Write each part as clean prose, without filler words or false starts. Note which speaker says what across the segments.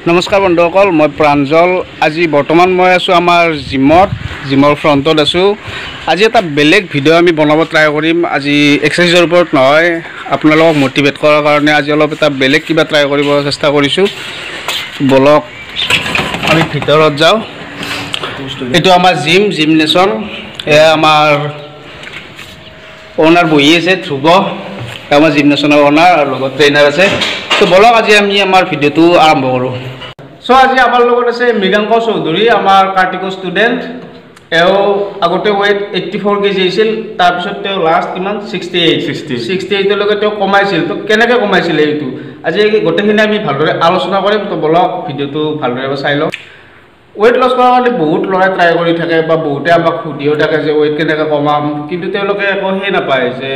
Speaker 1: নমস্কাৰ বন্ধুসকল, মই প্ৰাঞ্জল। আজি বৰ্তমান মই আছোঁ আমাৰ জিমৰ ফ্ৰণ্টত আছোঁ। আজি এটা বেলেগ ভিডিঅ' আমি বনাব ট্ৰাই কৰিম। আজি এক্সাৰচাইজৰ ওপৰত নহয়, আপোনালোকক মটিভেট কৰাৰ কাৰণে আজি অলপ এটা বেলেগ কিবা ট্ৰাই কৰিব চেষ্টা কৰিছোঁ। বলক আমি ভিতৰত যাওঁ। এইটো আমাৰ জিম নেশ্যন। এয়া আমাৰ অ'নাৰ বহি আছে, ধ্ৰুৱ। আমাৰ জিম নেশ্যনৰ অ'নাৰ আৰু লগত ট্ৰেইনাৰ আছে। তো বলক আজি আমি আমাৰ ভিডিঅ'টো আৰম্ভ কৰোঁ। আজি আমাৰ লগত আছে মৃগাংক চৌধুৰী, আমাৰ কাৰ্টিকৰ ষ্টুডেণ্ট। এওঁ আগতে ৱেইট 84 kg আছিল, তাৰপিছত তেওঁ লাষ্ট কিমান 68লৈকে তেওঁ কমাইছিল। তো কেনেকৈ কমাইছিলে এইটো আজি গোটেইখিনি আমি ভালদৰে আলোচনা কৰিম। তো বলক ভিডিঅ'টো ভালদৰে চাই লওঁ। ৱেইট লছ কৰাৰ কাৰণে বহুত ল'ৰাই ট্ৰাই কৰি থাকে বা বহুতে আমাক সুধিও থাকে যে ৱেইট কেনেকৈ কমাম, কিন্তু তেওঁলোকে একো সেই নাপায় যে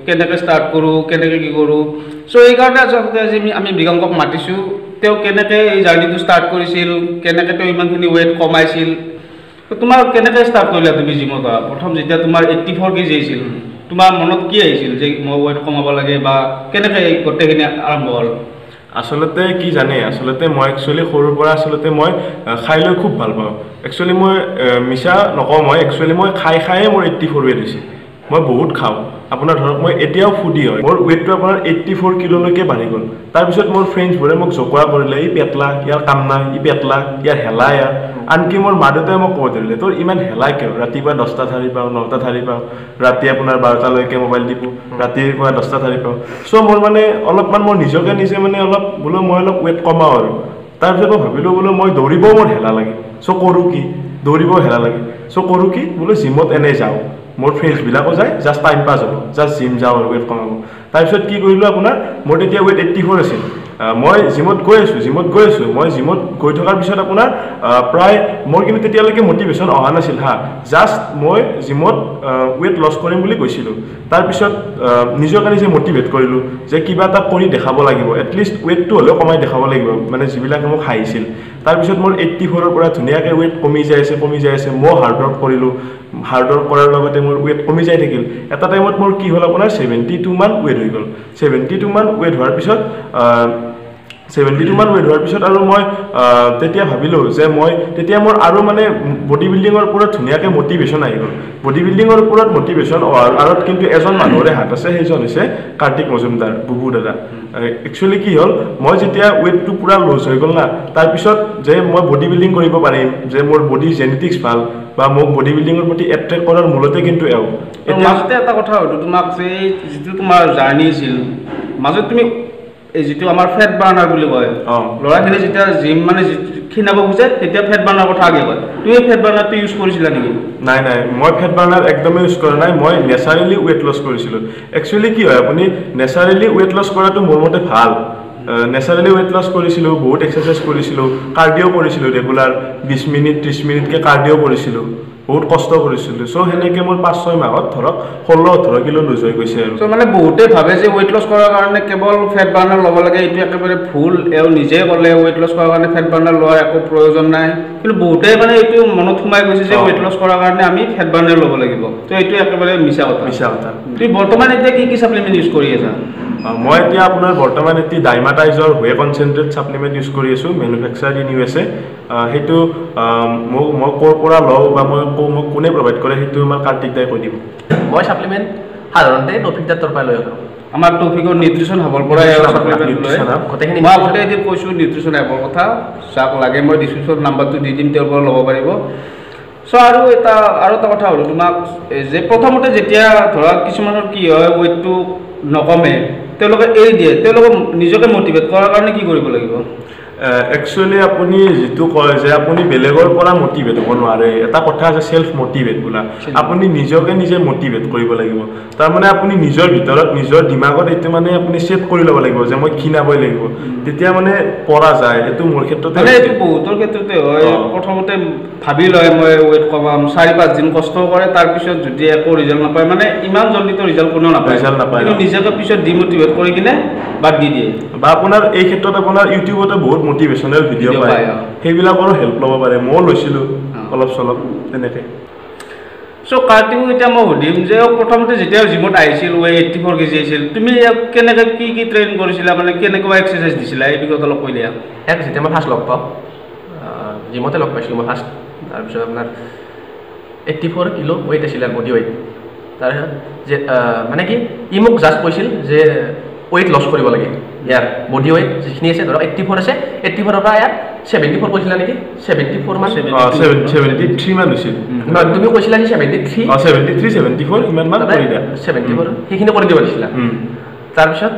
Speaker 1: কেনেকৈ ষ্টাৰ্ট কৰোঁ, কেনেকৈ কি কৰোঁ। চ' এইকাৰণে আচলতে আজি আমি মৃগাংকক মাতিছোঁ। তেওঁ কেনেকৈ এই জাৰ্ণিটো ষ্টাৰ্ট কৰিছিল, কেনেকৈ তেওঁ ইমানখিনি ৱেইট কমাইছিল। তোমাৰ কেনেকৈ ষ্টাৰ্ট কৰিলা তুমি জিমত? প্ৰথম যেতিয়া তোমাৰ 84 kg আছিল, তোমাৰ মনত কি আহিছিল যে মই ৱেইট কমাব লাগে, বা কেনেকৈ গোটেইখিনি আৰম্ভ হ'ল?
Speaker 2: আচলতে কি জানে, আচলতে মই একচুৱেলি সৰুৰ পৰা আচলতে মই খাই লৈ খুব ভাল পাওঁ। একচুৱেলি মই মিছা নকওঁ, মই খায়ে মোৰ 84 ৱেইট হৈছে। মই বহুত খাওঁ। আপোনাৰ ধৰক মই এতিয়াও ফুডি হয়। মোৰ ৱেইটটো আপোনাৰ 84 কিলোলৈকে বাঢ়ি গ'ল। তাৰপিছত মোৰ ফ্ৰেণ্ডছবোৰে মোক জকোৱা কৰিলে, ই পেটলা, ইয়াৰ কাম নাই, ই পেটলা, ইয়াৰ হেলা ইয়াৰ। আনকি মোৰ মা দেউতাই মোক ক'ব ধৰিলে, তোৰ ইমান হেলা কিয়? ৰাতিপুৱা 10টাত সাৰি পাওঁ, 9টাত সাৰি পাওঁ, ৰাতি আপোনাৰ 12টালৈকে মোবাইল টিপোঁ, ৰাতিপুৱা 10টাত সাৰি পাওঁ। চ' মোৰ মানে অলপমান মই নিজে মানে অলপ বোলো মই অলপ ৱেইট কমাওঁ আৰু। তাৰপিছত মই ভাবিলোঁ বোলো মই দৌৰিবও মোৰ হেলা লাগে। চ' কৰোঁ কি? দৌৰিবও হেলা লাগে। চ' কৰোঁ কি? বোলো জিমত এনেই যাওঁ। মোৰ ফ্ৰেণ্ডছবিলাকো যায়, জাষ্ট টাইম পাছ হ'ব, জাষ্ট জিম যাওঁ আৰু ৱেইট কমাব। তাৰপিছত কি কৰিলোঁ আপোনাৰ, মোৰ তেতিয়া ৱেইট 84 আছিল। মই জিমত গৈ আছোঁ। মই জিমত গৈ থকাৰ পিছত আপোনাৰ প্ৰায় মোৰ কিন্তু তেতিয়ালৈকে মটিভেশ্যন অহা নাছিল হা। জাষ্ট মই জিমত ৱেইট লছ কৰিম বুলি গৈছিলোঁ। তাৰপিছত নিজকে নিজে মটিভেট কৰিলোঁ যে কিবা এটা কৰি দেখাব লাগিব, এটলিষ্ট ৱেইটটো হ'লেও কমাই দেখাব লাগিব, মানে যিবিলাকে মোক হাঁহিছিল। তাৰপিছত মোৰ 84ৰ পৰা ধুনীয়াকৈ ৱেইট কমি যাই আছে। মই হাৰ্ডৱৰ্ক কৰিলোঁ। হাৰ্ডৱৰ্ক কৰাৰ লগতে মোৰ ৱেইট কমি যাই থাকিল। এটা টাইমত মোৰ কি হ'ল আপোনাৰ 72 মান ৱেইট হৈ গ'ল। 72 মান ৱেইট হোৱাৰ পিছত আৰু মই তেতিয়া ভাবিলোঁ যে তেতিয়া মোৰ আৰু মানে বডি বিল্ডিঙৰ ওপৰত ধুনীয়াকৈ মটিভেশ্যন আহি গ'ল। বডি বিল্ডিঙৰ ওপৰত মটিভেশ্যন অহাৰ আঁৰত কিন্তু এজন মানুহৰে হাত আছে, সেইজন হৈছে কাৰ্তিক মজুমদাৰ, বুবু দাদা। একচুৱেলি কি হ'ল, মই যেতিয়া ৱেইটটো পূৰা লছ হৈ গ'ল না, তাৰপিছত যে মই বডি বিল্ডিং কৰিব পাৰিম, যে মোৰ বডি জেনেটিক্স ভাল, বা মোক বডি বিল্ডিঙৰ প্ৰতি এট্ৰেক্ট কৰাৰ মূলতে কিন্তু
Speaker 1: মাজতে এটা কথা হয়তো তোমাক যে যিটো তোমাৰ জাৰ্ণি আছিল, মাজত তুমি এই যিটো আমাৰ ফেট বাৰ্ণাৰ বুলি কয়, ল'ৰাখিনি যেতিয়া জিম মানে ক্ষীণাব খোজে তেতিয়া ফেট বাৰ্ণাৰ কথা আগে কয়। তুমি ফেট বাৰ্ণাৰটো ইউজ কৰিছিলা নেকি?
Speaker 2: নাই, মই ফেট বাৰ্ণাৰ একদমেই ইউজ কৰা নাই। মই নেচাৰেলি ৱেইট লছ কৰিছিলোঁ। একচুৱেলি কি হয়, আপুনি নেচাৰেলি ৱেইট লছ কৰাটো মোৰ মতে ভাল। নেচাৰেলি ৱেইট লছ কৰিছিলোঁ, বহুত এক্সাৰচাইজ কৰিছিলোঁ, কাৰ্ডিঅ' কৰিছিলোঁ ৰেগুলাৰ, 20 মিনিট 30 মিনিটকৈ কাৰ্ডিঅ' কৰিছিলোঁ, বহুত কষ্ট কৰিছিলোঁ। চ' সেনেকৈ মোৰ 5-6 মাহত ধৰক 16-18 কিলো লুজ হৈ গৈছে আৰু।
Speaker 1: চ' মানে বহুতে ভাবে যে ৱেইট লছ কৰাৰ কাৰণে কেৱল ফেট বাৰ্ণাৰ ল'ব লাগে, এইটো একেবাৰে ভুল। এওঁ নিজে ক'লে ৱেইট লছ কৰাৰ কাৰণে ফেট বাৰ্ণাৰ লোৱাৰ একো প্ৰয়োজন নাই। কিন্তু বহুতে মানে এইটো মনত সোমাই গৈছে যে ৱেইট লছ কৰাৰ কাৰণে আমি ফেট বাৰ্ণাৰ ল'ব লাগিব। তো এইটো একেবাৰে মিছা কথা। তুমি বৰ্তমান এতিয়া কি ছাপ্লিমেণ্ট ইউজ কৰি আছা?
Speaker 2: মই এতিয়া আপোনাৰ বৰ্তমান ডাইমাটাইজৰ ৱে কনচেনট্ৰেট ছাপ্লিমেণ্ট ইউজ কৰি আছোঁ, মেনুফেকচাৰ্ড ইন USA। সেইটো মই ক'ৰ পৰা লওঁ বা মোক কোনে প্ৰভাইড কৰে, সেইটো আমাৰ কাৰ্তিক দাই কৈ দিব।
Speaker 3: মই ছাপ্লিমেণ্ট সাধাৰণতে টপিক দাঁতৰ পৰা লৈ আহোঁ।
Speaker 1: আমাৰ টপিকৰ নিউট্ৰিশ্যন হাবৰ পৰাই ছাপ্লিমেণ্ট লৈ গোটেইখিনি। মই আগতে এদিন কৈছোঁ নিউট্ৰিশ্যন এপৰ কথা, যাক লাগে মই ডিছক্ৰিপশ্যন নাম্বাৰটো দি দিম, তেওঁৰ পৰা ল'ব পাৰিব। চ' আৰু এটা কথা হ'ল তোমাক যে প্ৰথমতে যেতিয়া ধৰা কিছুমানৰ কি হয় ৱেইটটো নকমে, তেওঁলোকে এৰি দিয়ে, তেওঁলোকক নিজকে মটিভেট কৰাৰ কাৰণে কি কৰিব লাগিব?
Speaker 2: একচুৱেলি আপুনি যিটো কয় যে আপুনি বেলেগৰ পৰা মটিভেট হ'ব নোৱাৰে, এটা কথা আছে চেল্ফ মটিভেট বোলা। আপুনি নিজকে নিজে মটিভেট কৰিব লাগিব। তাৰমানে আপুনি নিজৰ ভিতৰত নিজৰ দিমাগত এইটো মানে আপুনি ছেট কৰি ল'ব লাগিব যে মই ক্ষীণাবই লাগিব, তেতিয়া মানে পৰা যায়। এইটো মোৰ ক্ষেত্ৰতে,
Speaker 1: এইটো বহুতৰ ক্ষেত্ৰতে হয়। প্ৰথমতে ভাবি লয় মই ৱেইট কমাম, 4-5 দিন কষ্ট কৰে, তাৰপিছত যদি একো ৰিজাল্ট নাপায়, মানে ইমান জল্দিতো ৰিজাল্ট কোনেও নাপায়, কিন্তু নিজকে পিছত ডিমটিভেট কৰি কিনে বাদ দি দিয়ে।
Speaker 2: বা আপোনাৰ এই ক্ষেত্ৰত আপোনাৰ ইউটিউবতে বহুত মটিভেশ্যনেল ভিডিঅ' পায়, সেইবিলাকৰো হেল্প ল'ব পাৰে। ময়ো লৈছিলোঁ অলপ চলপ তেনেকৈ।
Speaker 1: চ' কাৰ্তিকক এতিয়া মই সুধিম যে প্ৰথমতে যেতিয়া জিমত আহিছিল 84 কেজি আহিছিল তুমি কেনেকৈ কি ট্ৰেইন কৰিছিলা মানে কেনেকুৱা এক্সাৰচাইজ দিছিলা এই বিষয়ত অলপ কৈ দিয়া
Speaker 3: যেতিয়া মই ফাৰ্ষ্ট লগ পাওঁ জিমতে লগ পাইছিলোঁ মই ফাৰ্ষ্ট তাৰপিছত আপোনাৰ 84 কিলো ৱেইট আছিলে আৰু বডি ৱেইট তাৰপিছত যে মানে কি ই মোক জাষ্ট কৈছিল যে ৱেইট লছ কৰিব লাগে ইয়াৰ বডি ৱেইট যিখিনি আছে ধৰক 84 আছে 84ৰ পৰা ইয়াত 74 কৈছিলা নেকি 74 মান
Speaker 2: 73 মান হৈছিল
Speaker 3: তুমি কৈছিলা যে 73
Speaker 2: 74 ইমান মান কৰি দিয়া
Speaker 3: 74 সেইখিনি কৰি দিব দিছিলা তাৰপিছত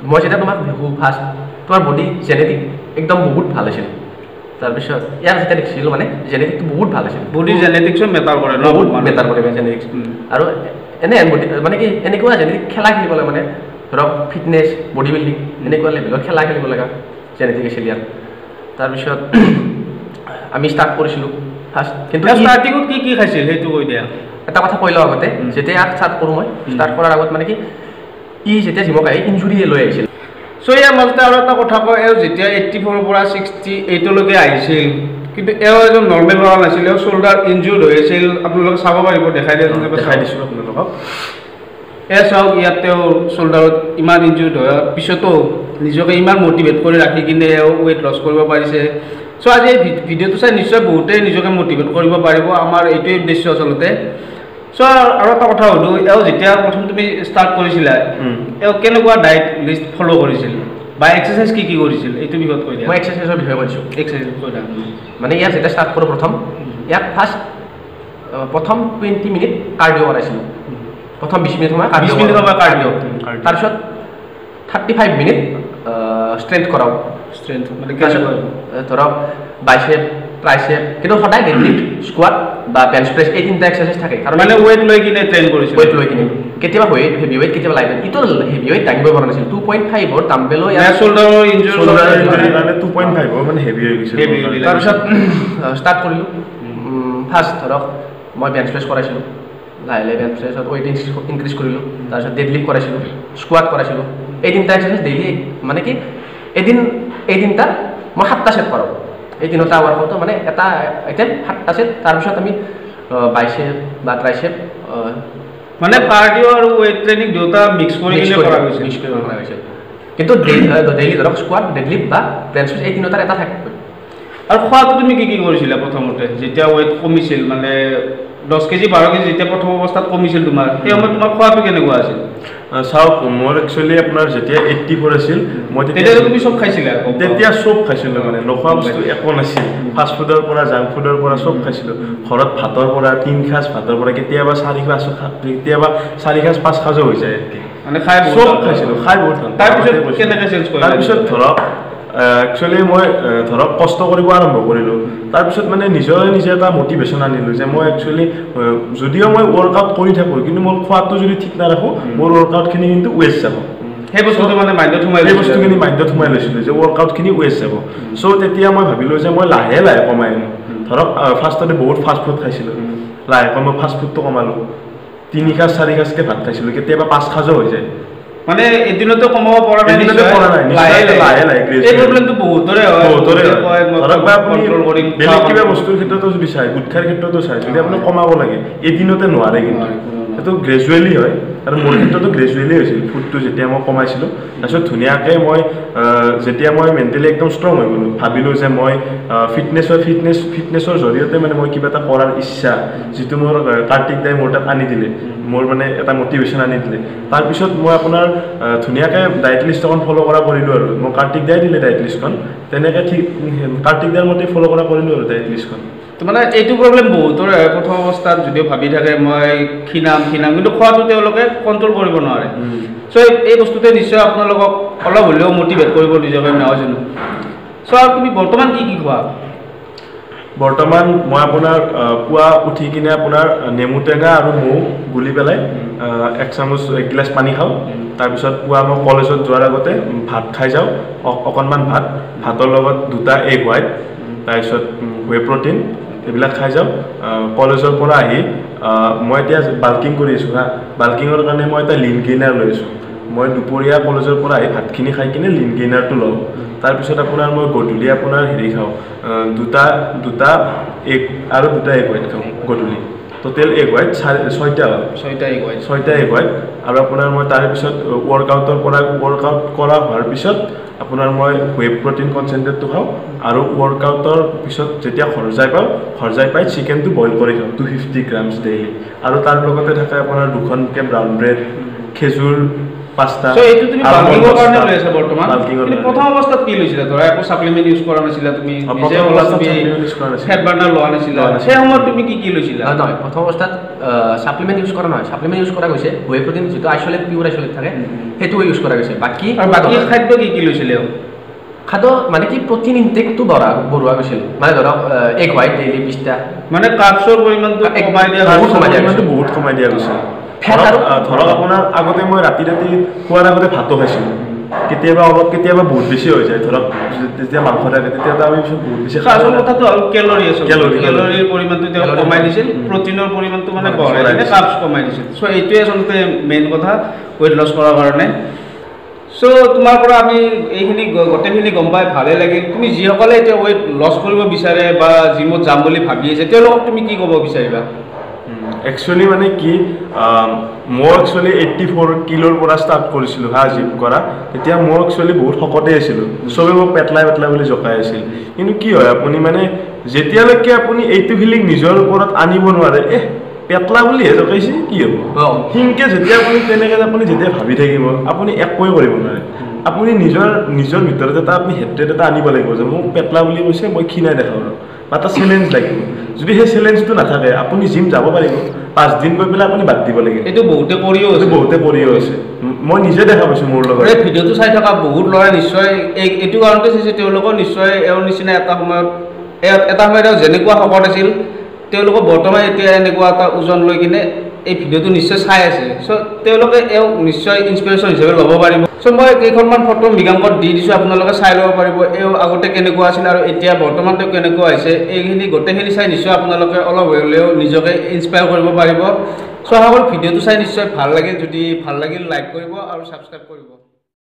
Speaker 3: মই যেতিয়া তোমাক দেখোঁ ফাৰ্ষ্ট তোমাৰ বডি জেনেটিক একদম বহুত ভাল আছিল তাৰপিছত ইয়াৰ যেতিয়া দেখিছিলোঁ মানে জেনেটিকটো বহুত ভাল আছিল
Speaker 1: বডি জেনেটিক্সো মেটাৰ কৰে ন
Speaker 3: বহুত মেটাৰ কৰে জেনেটিক্স আৰু এনে মানে কি এনেকুৱা জেনেটিক খেলা খেলিব লাগে মানে ধৰক ফিটনেছ বডি বিল্ডিং এনেকুৱা লেভেলৰ খেলা খেলিব লগা জেনেটিক আছিল ইয়াৰ তাৰপিছত আমি ষ্টাৰ্ট কৰিছিলোঁ ফাৰ্ষ্ট কিন্তু
Speaker 1: ষ্টাৰ্টিঙত কি খাইছিল সেইটো কৈ দিয়া
Speaker 3: এটা কথা কৈ লওঁ আগতে যেতিয়া ইয়াত ষ্টাৰ্ট কৰোঁ মই ষ্টাৰ্ট কৰাৰ আগত মানে কি ই যেতিয়া জিমক আহি ইঞ্জুৰি লৈ আহিছিল
Speaker 1: চ' ইয়াৰ মাজতে আৰু এটা কথা কয় যেতিয়া 84ৰ পৰা 68লৈকে আহিছিল কিন্তু এজন নৰ্মেল ল'ৰা নাছিল শ্বল্ডাৰ ইনজুৰ্ড হৈ আছিল আপোনালোকে চাব পাৰিব দেখাই দিছোঁ আপোনালোকক চাওক ইয়াত তেওঁ শ্বল্ডাৰত ইমান ইনজুৰ্ড হোৱাৰ পিছতো নিজকে ইমান মটিভেট কৰি ৰাখি কিনে ৱেইট লছ কৰিব পাৰিছে চ' আজি এই ভিডিঅ'টো চাই নিশ্চয় বহুতেই নিজকে মটিভেট কৰিব পাৰিব আমাৰ এইটোৱে উদ্দেশ্য আচলতে চ' আৰু এটা কথা সুধোঁ যেতিয়া প্ৰথম তুমি ষ্টাৰ্ট কৰিছিলা কেনেকুৱা ডায়েট লিষ্ট ফ'ল' কৰিছিল বা এক্সাৰচাইজ কি কৰিছিল এইটো বিষয়ত কৈ দিয়া
Speaker 3: মই এক্সাৰচাইজৰ বিষয়ে কৈছোঁ
Speaker 1: এক্সাৰচাইজ কৈ দিয়া
Speaker 3: মানে ইয়াত যেতিয়া ষ্টাৰ্ট কৰোঁ ইয়াত প্ৰথম 20 মিনিট কাৰ্ডিঅ' কৰাইছিলোঁ প্ৰথম 20 মিনিট সময় কাৰ্ডিঅ' তাৰপিছত 35 মিনিট ষ্ট্ৰেংথ কৰাওঁ
Speaker 1: ষ্ট্ৰেংথ মানে
Speaker 3: ধৰক বাইচেপ ট্ৰাইচেপ কিন্তু সদায় ডেডলিফ্ট স্কোৱাট বা বেঞ্চ প্ৰেছ এই তিনিটা এক্সাৰচাইজ থাকে কাৰণ
Speaker 1: মানে ৱেইট লৈ কিনে ট্ৰেইন কৰিছিল
Speaker 3: ৱেইট লৈ কিনে কেতিয়াবা হেভি ৱেইট কেতিয়াবা লাইট ৱেইট ইটো হেভি ৱেইট দাঙিবই পৰা নাছিল 2.5ৰ ডাম্বেলো
Speaker 1: শ্বল্ডাৰৰ ইনজুৰি
Speaker 2: কাৰণে 2.5 মানে হেভি হৈ গৈছিল
Speaker 3: তাৰপিছত ষ্টাৰ্ট কৰিলোঁ ফাৰ্ষ্ট ধৰক মই বেঞ্চ প্ৰেছ কৰাইছিলোঁ লাহে লাহে বেঞ্চ প্ৰেছত ৱেইট ইনক্ৰিজ কৰিলোঁ তাৰপিছত ডেডলিফ্ট কৰাইছিলোঁ স্কোৱাট কৰাইছিলোঁ এই তিনিটা এক্সাৰচাইজ ডেইলি মানে কি এই তিনিটা মই 7টা ছেট কৰাওঁ এই তিনিটা ৱাৰ্কআউটটো মানে এটা আইটেম 7টা ছেট তাৰপিছত আমি বাইচেপ বা ট্ৰাইচেপ
Speaker 1: মানে কাৰ্ডিঅ' আৰু ৱেইট ট্ৰেইনিং দুটা মিক্স কৰি কৰা গৈছিল
Speaker 3: কিন্তু ডেইলি ধৰক স্কোৱাট ডেডলিফ্ট বা বেঞ্চ প্ৰেছ এই তিনিটাৰ এটা থাকে
Speaker 1: আৰু খোৱাটো তুমি কি কৰিছিলা প্ৰথমতে যেতিয়া ৱেইট কমিছিল মানে 10 কেজি 12 কেজি যেতিয়া প্ৰথম অৱস্থাত কমিছিল তোমাৰ সেই সময়ত তোমাৰ খোৱাটো কেনেকুৱা আছিল
Speaker 2: চাওক মোৰ একচুৱেলি আপোনাৰ যেতিয়া 84 আছিল মই
Speaker 1: তেতিয়া তুমি চব খাইছিলা
Speaker 2: তেতিয়া চব খাইছিলোঁ মানে নোখোৱা বস্তু একো নাছিল ফাষ্ট ফুডৰ পৰা জাংক ফুডৰ পৰা চব খাইছিলোঁ ঘৰত ভাতৰ পৰা 3 সাঁজ ভাতৰ পৰা কেতিয়াবা 4 সাঁজ কেতিয়াবা 4 সাঁজ 5 সাঁজো হৈ যায়
Speaker 1: মানে খাই
Speaker 2: চব খাইছিলোঁ খাই বহুত
Speaker 1: তাৰপিছত কেনেকৈ চেঞ্জ কৰিলা
Speaker 2: তাৰপিছত ধৰক একচুৱেলি মই ধৰক কষ্ট কৰিব আৰম্ভ কৰিলোঁ তাৰপিছত মানে নিজে এটা মটিভেশ্যন আনিলোঁ যে মই একচুৱেলি যদিও মই ৱৰ্কআউট কৰি থাকোঁ কিন্তু মোৰ খোৱাটো যদি ঠিক নাৰাখোঁ মোৰ ৱৰ্কআউটখিনি কিন্তু ৱেষ্ট যাব
Speaker 1: সেই বস্তুটো মানে মাইণ্ডত
Speaker 2: সোমাই লৈছিলোঁ যে ৱৰ্কআউটখিনি ৱেষ্ট যাব চ' তেতিয়া মই ভাবিলোঁ যে মই লাহে লাহে কমাই আনো ধৰক ফাৰ্ষ্টতে বহুত ফাষ্ট ফুড খাইছিলোঁ লাহে মই ফাষ্ট ফুডটো কমালোঁ 3 সাঁজ 4 সাঁজকৈ ভাত খাইছিলোঁ কেতিয়াবা 5 সাঁজো হৈ যায়
Speaker 1: মানে এদিনতে কমাব পৰা নাই
Speaker 2: লাহে
Speaker 1: এই প্ৰব্লেমটো বহুতৰে হয়
Speaker 2: ধৰক বা আপুনি বেলেগ কিবা বস্তুৰ ক্ষেত্ৰতো যদি চাই গুটখাৰ ক্ষেত্ৰতো চাই যদি আপুনি কমাব লাগে এদিনতে নোৱাৰে কিন্তু সেইটো গ্ৰেজুৱেলি হয় আৰু মোৰ ক্ষেত্ৰতো গ্ৰেজুৱেলি হৈছিল ফুডটো যেতিয়া মই কমাইছিলোঁ তাৰপিছত ধুনীয়াকৈ মই যেতিয়া মই মেণ্টেলি একদম ষ্ট্ৰং হৈ গ'লোঁ ভাবিলোঁ যে মই ফিটনেছৰ জৰিয়তে মানে মই কিবা এটা কৰাৰ ইচ্ছা যিটো মোৰ কাৰ্তিক দাই মোৰ তাত আনি দিলে মোৰ মানে এটা মটিভেশ্যন আনি দিলে তাৰপিছত মই আপোনাৰ ধুনীয়াকৈ ডায়েট লিষ্ট এখন ফ'ল' কৰা কৰিলোঁ আৰু মই কাৰ্তিক দাই দিলে ডায়েট লিষ্টখন তেনেকৈ ঠিক কাৰ্তিক দাৰ মতে ফ'ল' কৰা কৰিলোঁ আৰু ডায়েট লিষ্টখন
Speaker 1: মানে এইটো প্ৰব্লেম বহুতৰে হয় প্ৰথম অৱস্থাত যদিও ভাবি থাকে মই ক্ষীণাম কিন্তু খোৱাটো তেওঁলোকে কণ্ট্ৰল কৰিব নোৱাৰে চ' এই বস্তুটোৱে নিশ্চয় আপোনালোকক অলপ হ'লেও মটিভেট কৰিব নিজকে নহয় জানো চ' আৰু তুমি বৰ্তমান কি খোৱা
Speaker 2: বৰ্তমান মই আপোনাৰ পুৱা উঠি কিনে আপোনাৰ নেমু টেঙা আৰু মৌ গুলি পেলাই 1 গিলাচ পানী খাওঁ তাৰপিছত পুৱা মই কলেজত যোৱাৰ আগতে ভাত খাই যাওঁ অকণমান ভাতৰ লগত 2টা এগ হোৱাইট তাৰপিছত ৱে প্ৰটিন এইবিলাক খাই যাওঁ কলেজৰ পৰা আহি মই এতিয়া বাল্কিং কৰি আছোঁ বাল্কিঙৰ কাৰণে মই এটা লিন গেইনাৰ লৈ আছোঁ মই দুপৰীয়া কলেজৰ পৰা আহি ভাতখিনি খাই কিনে লিন গেইনাৰটো লওঁ তাৰপিছত আপোনাৰ মই গধূলি আপোনাৰ হেৰি খাওঁ 2টা এগ আৰু 2টা এগ হোৱাইট খাওঁ গধূলি টোটেল এগ হোৱাইট 6টা হয়
Speaker 3: 6টা এগ হোৱাইট
Speaker 2: 6টা এগ হোৱাইট আৰু আপোনাৰ মই তাৰে পিছত ৱৰ্কআউটৰ পৰা ৱৰ্কআউট কৰা হোৱাৰ পিছত আপোনাৰ মই ৱেব প্ৰটিন কনচেন্ট্ৰেটটো খাওঁ আৰু ৱৰ্কআউটৰ পিছত যেতিয়া খৰজাই পাই চিকেনটো বইল কৰি খাওঁ 250 গ্ৰামছ ডেইলি আৰু তাৰ লগতে থাকে আপোনাৰ দুখনকে ব্ৰাউন ব্ৰেড খেজুৰ 5টা
Speaker 1: সো এইটো তুমি বাল্কিংৰ কাৰণে লৈ আছা বৰ্তমান
Speaker 2: বাল্কিংৰ
Speaker 1: কিন্তু প্ৰথম অৱস্থাত কি লৈছিলা ধৰা একো সাপ্লিমেন্ট ইউজ কৰা নাছিলা তুমি নিজে
Speaker 2: প্ৰথম
Speaker 1: ওলা
Speaker 2: অৱস্থাত
Speaker 1: তুমি
Speaker 2: supplement use কৰা নাছিলো।
Speaker 1: ফেট বাৰ্নাৰ লোৱা নাছিলা সেই সময়ত তুমি কি লৈছিলা
Speaker 3: নহয় প্ৰথম অৱস্থাত সাপ্লিমেন্ট ইউজ কৰা নহয় সাপ্লিমেন্ট ইউজ কৰা গৈছে ৱে প্ৰটিন যেটো আইসোলেট পিউৰ আইসোলেট থাকে হেতু ইউজ কৰা গৈছে বাকি
Speaker 1: আৰু বাকি খাদ্য কি লৈছিলে
Speaker 3: খাদ্য মানে কি প্ৰটিন ইনটেকটো বঢ়োৱা গৈছিল মানে ধৰক এগ হোৱাইট ডেইলি 20টা
Speaker 1: মানে কাৰ্বছৰ পৰিমাণটো কমাই দিয়া
Speaker 2: বহুত কমাই দিয়া গৈছে
Speaker 3: ফেট আৰু
Speaker 2: ধৰক আপোনাৰ আগতে মই ৰাতি খোৱাৰ আগতে ভাতো খাইছিলোঁ কেতিয়াবা বহুত বেছি হৈ যায় ধৰক যেতিয়া মাংস থাকে তেতিয়া আমি বহুত বেছি
Speaker 1: আচল কথাটো হ'ল কেলৰি আছে কেলৰিৰ পৰিমাণটো তেওঁ কমাই দিছিল প্ৰটিনৰ পৰিমাণটো মানে বঢ়াই দিলে কাৰ্বছ কমাই দিছিল সো এইটোৱে আচলতে মেইন কথা ৱেট লছ কৰাৰ কাৰণে সো তোমাৰ পৰা আমি এইখিনি গোটেইখিনি গম পাই ভালে লাগিল তুমি যিসকলে এতিয়া ৱেট লছ কৰিব বিচাৰে বা জিমত যাম বুলি ভাবি আছে তেওঁলোকক তুমি কি ক'ব বিচাৰিবা
Speaker 2: একচুৱেলি মানে কি মই একচুৱেলি 84 কিলোৰ পৰা ষ্টাৰ্ট কৰিছিলোঁ জিম কৰা তেতিয়া মই একচুৱেলি বহুত শকতেই আছিলোঁ চবে মোক পেটলা বুলি জকাই আছিল কিন্তু কি হয় আপুনি মানে যেতিয়ালৈকে আপুনি এইটো ফিলিং নিজৰ ওপৰত আনিব নোৱাৰে পেটলা বুলিহে জকাইছে কি হ'ব সিংকে যেতিয়া আপুনি যেতিয়া ভাবি থাকিব আপুনি একোৱে কৰিব নোৱাৰে আপুনি নিজৰ ভিতৰত আপুনি হেড্ৰেট এটা আনিব লাগিব যে মোক পেটলা বুলি কৈছে মই ক্ষীণাই দেখাওঁ বা এটা চেলেঞ্জ লাগিব যদি সেই চেলেঞ্জটো নাথাকে আপুনি জিম যাব পাৰিব 5 দিন গৈ পেলাই আপুনি বাদ দিব লাগিব
Speaker 1: এইটো বহুতে কৰিও আছে
Speaker 2: মই নিজে দেখা পাইছোঁ মোৰ লগত
Speaker 1: এই ভিডিঅ'টো চাই থকা বহুত ল'ৰাই নিশ্চয় এইটো কাৰণতে চাইছে তেওঁলোকৰ নিশ্চয় এওঁৰ নিচিনা এটা সময়ত যেনেকুৱা শকত আছিল তেওঁলোকৰ বৰ্তমান এতিয়া এনেকুৱা এটা ওজন লৈ কিনে এই ভিডিঅ'টো নিশ্চয় চাই আছে সো তেওঁলোকে এওঁক নিশ্চয় ইনস্পিৰেশ্যন হিচাপে ল'ব পাৰিব সো মই কেইখনমান ফটো মৃগাংকত দি দিছোঁ আপোনালোকে চাই ল'ব পাৰিব এওঁ আগতে কেনেকুৱা আছিল আৰু এতিয়া বৰ্তমান তেওঁ কেনেকুৱা হৈছে এইখিনি গোটেইখিনি চাই নিশ্চয় আপোনালোকে অলপ হ'লেও নিজকে ইনস্পায়াৰ কৰিব পাৰিব সো সকলো ভিডিঅ'টো চাই নিশ্চয় ভাল লাগিল যদি ভাল লাগিল লাইক কৰিব আৰু ছাবস্ক্ৰাইব কৰিব